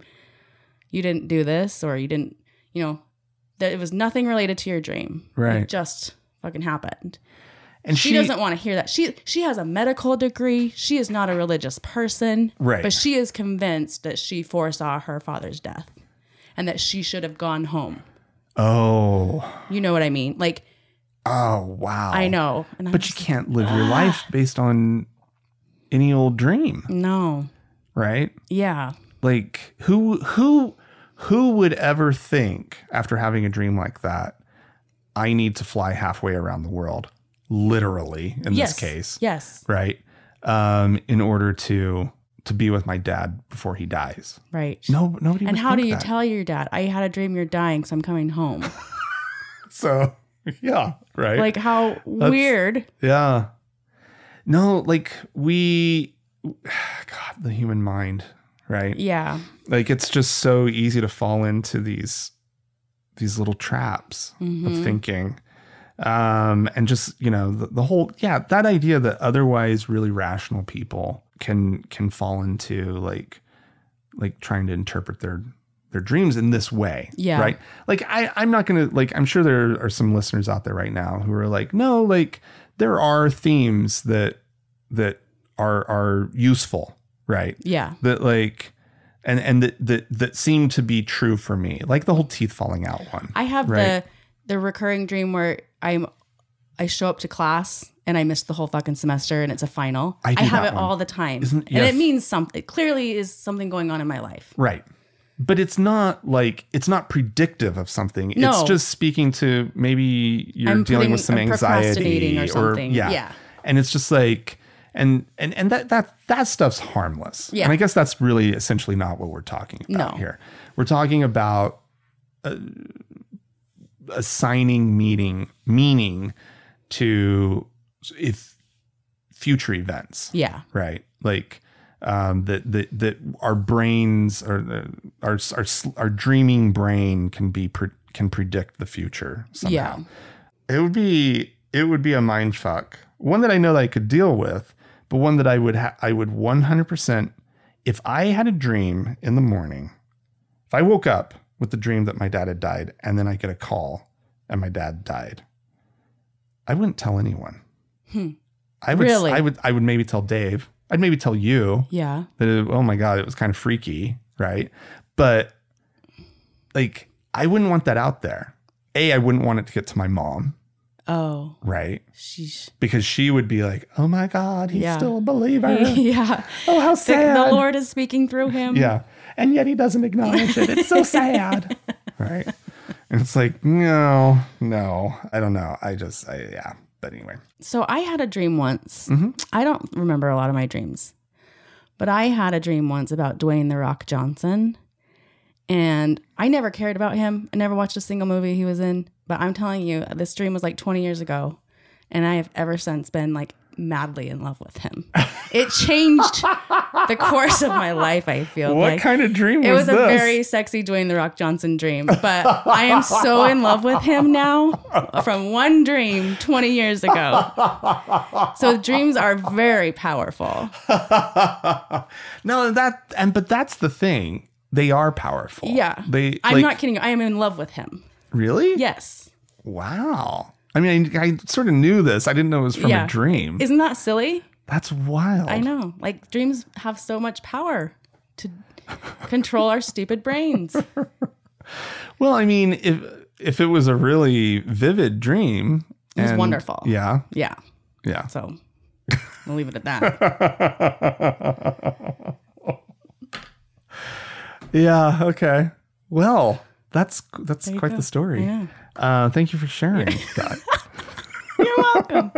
you didn't do this, or you didn't, that it was nothing related to your dream. Right. It just fucking happened. And she doesn't want to hear that. She has a medical degree. She is not a religious person. Right. But she is convinced that she foresaw her father's death and that she should have gone home. Oh. You know what I mean? Like, oh, wow. I know. And but you can't live your life based on any old dream. No. Right? Yeah. Like, who would ever think, after having a dream like that, I need to fly halfway around the world, literally in this case. Yes. Right. In order to be with my dad before he dies. Right. No, nobody. And would how think do you that. tell your dad, I had a dream you're dying, so I'm coming home? So, yeah. Right. Like, how weird. Yeah. No, like God, the human mind. Right. Yeah. Like, it's just so easy to fall into these little traps of thinking. And just, the whole, that idea that otherwise really rational people can fall into like trying to interpret their dreams in this way. Yeah. Right. Like, I'm not going to, like, I'm sure there are some listeners out there right now who are like, no, like, there are themes that are useful. Right. Yeah. That, like, and that seem to be true for me, like the whole teeth falling out one. I have the recurring dream where I show up to class and I missed the whole fucking semester and it's a final. I have it all the time. And it means something. It clearly is something going on in my life. Right. But it's not predictive of something. No. It's just speaking to, maybe you're dealing with some anxiety or something. Yeah. And it's just like, and that stuff's harmless. Yeah. And I guess that's really essentially not what we're talking about here. We're talking about assigning meaning to future events. Yeah. Right. Like, that our brains or our dreaming brain can predict the future somehow. Yeah. It would be a mind fuck. One that I know that I could deal with, but one that I would 100%, if I had a dream in the morning, if I woke up with the dream that my dad had died and then I get a call and my dad died, I wouldn't tell anyone. I would maybe tell Dave. I'd maybe tell you. Yeah. That oh my God, it was kind of freaky, right? But like, I wouldn't want that out there. I wouldn't want it to get to my mom. Oh. Right. Sheesh. Because she would be like, oh my God, he's still a believer. Yeah. Oh, how sad. The Lord is speaking through him. Yeah. And yet he doesn't acknowledge it. It's so sad. Right. And it's like, no, I don't know. Yeah. But anyway. So I had a dream once. Mm-hmm. I don't remember a lot of my dreams, but I had a dream once about Dwayne "The Rock" Johnson. And I never cared about him. I never watched a single movie he was in. But I'm telling you, this dream was like 20 years ago. And I have ever since been like madly in love with him. It changed the course of my life, I feel like. What kind of dream was this? It was a very sexy Dwayne "The Rock" Johnson dream. But I am so in love with him now from one dream 20 years ago. So dreams are very powerful. No, but that's the thing. They are powerful. Yeah. I'm not kidding you. I am in love with him. Really? Yes. Wow. I mean, I sort of knew this. I didn't know it was from a dream. Isn't that silly? That's wild. I know. Like, dreams have so much power to control our stupid brains. Well, I mean, if it was a really vivid dream. It was wonderful. Yeah. Yeah. Yeah. So we'll leave it at that. Yeah. Okay. Well, that's quite the story. Yeah. Thank you for sharing that. You're welcome.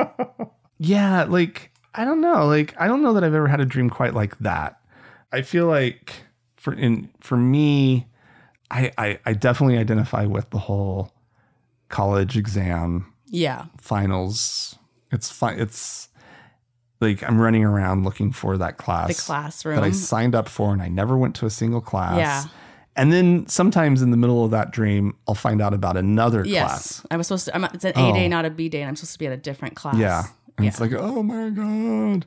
Yeah. Like, I don't know. Like, I don't know that I've ever had a dream quite like that. I feel like for me, I definitely identify with the whole college exam. Yeah. Finals. It's like I'm running around looking for that class. The classroom. That I signed up for and I never went to a single class. Yeah. And then sometimes in the middle of that dream, I'll find out about another class. I was supposed to, it's an A day, not a B day, and I'm supposed to be at a different class. Yeah. And it's like, oh my God.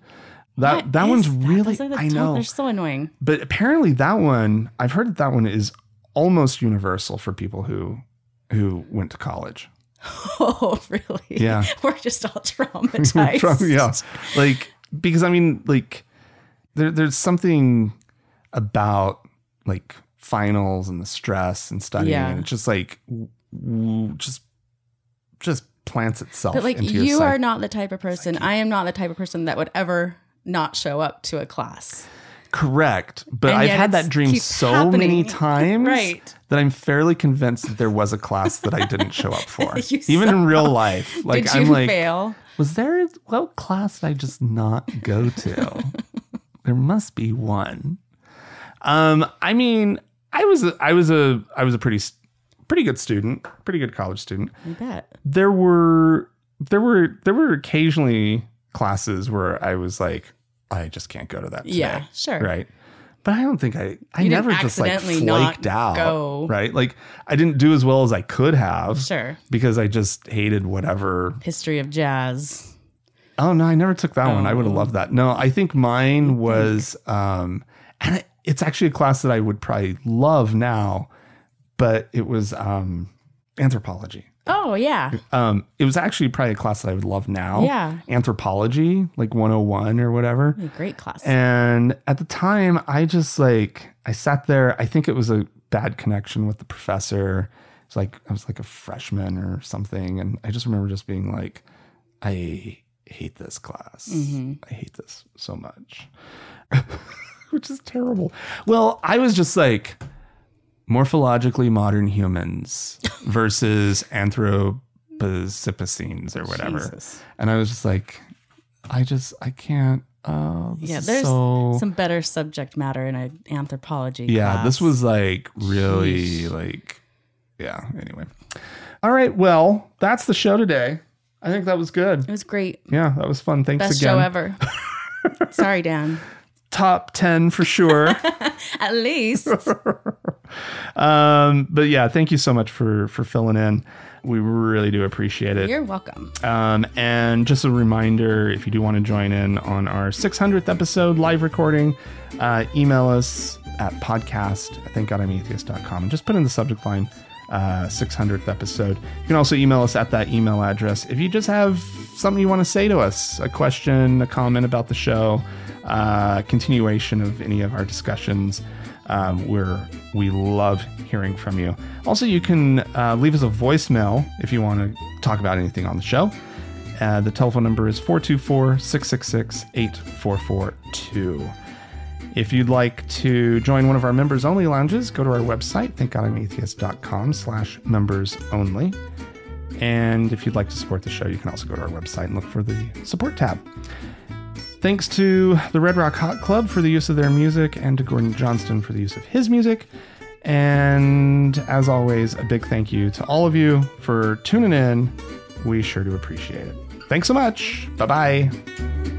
That one's really, I know. They're so annoying. But apparently that one, I've heard that one is almost universal for people who went to college. Oh, really? Yeah. We're just all traumatized. Yeah. Like, because I mean, like, there's something about like finals and the stress and studying, and it's just like just plants itself. But like, into your you psyche. are not the type of person. I am not the type of person that would ever not show up to a class. Correct. But And I've yet had that dream keeps so happening. many times Right. that I'm fairly convinced that there was a class that I didn't show up for. You Even in somehow- real life. Like, Did you I'm like, fail? was there what class did I just not go to? There must be one. I mean, I was a pretty good student, pretty good college student. I bet. There were occasionally classes where I was like, I just can't go to that today. Yeah, sure. Right. But I don't think I You never didn't just like accidentally flaked not out. go. Right. Like, I didn't do as well as I could have. Sure. Because I just hated whatever. History of jazz. Oh no, I never took that one. I would have loved that. No, I think mine was, and it's actually a class that I would probably love now, but it was anthropology. Oh, yeah. It was actually probably a class that I would love now. Yeah. Anthropology, like 101 or whatever. A great class. And at the time, I sat there. I think it was a bad connection with the professor. It's like, I was like a freshman or something. And I just remember just being like, I hate this class. Mm-hmm. I hate this so much, which is terrible. Well, I was just like, morphologically modern humans versus Anthropocene or whatever. Jesus. And I was just like, I can't. There's so... some better subject matter in an anthropology Yeah, class. this was like really like, yeah, anyway. All right, well, that's the show today. I think that was good. It was great. Yeah, that was fun. Thanks Best again. show ever. Sorry, Dan. Top 10 for sure. At least. But yeah, thank you so much for filling in. We really do appreciate it. You're welcome. And just a reminder, if you do want to join in on our 600th episode live recording, email us at podcast@thankgodimatheist.com and just put in the subject line 600th episode. You can also email us at that email address if you just have something you want to say to us, a question, a comment about the show, continuation of any of our discussions. We love hearing from you. Also, you can leave us a voicemail if you want to talk about anything on the show. The telephone number is 424-666-8442. If you'd like to join one of our members only lounges, go to our website, thankgodimatheist.com/members only. And if you'd like to support the show, you can also go to our website and look for the support tab. Thanks to the Red Rock Hot Club for the use of their music and to Gordon Johnston for the use of his music. And as always, a big thank you to all of you for tuning in. We sure do appreciate it. Thanks so much. Bye-bye.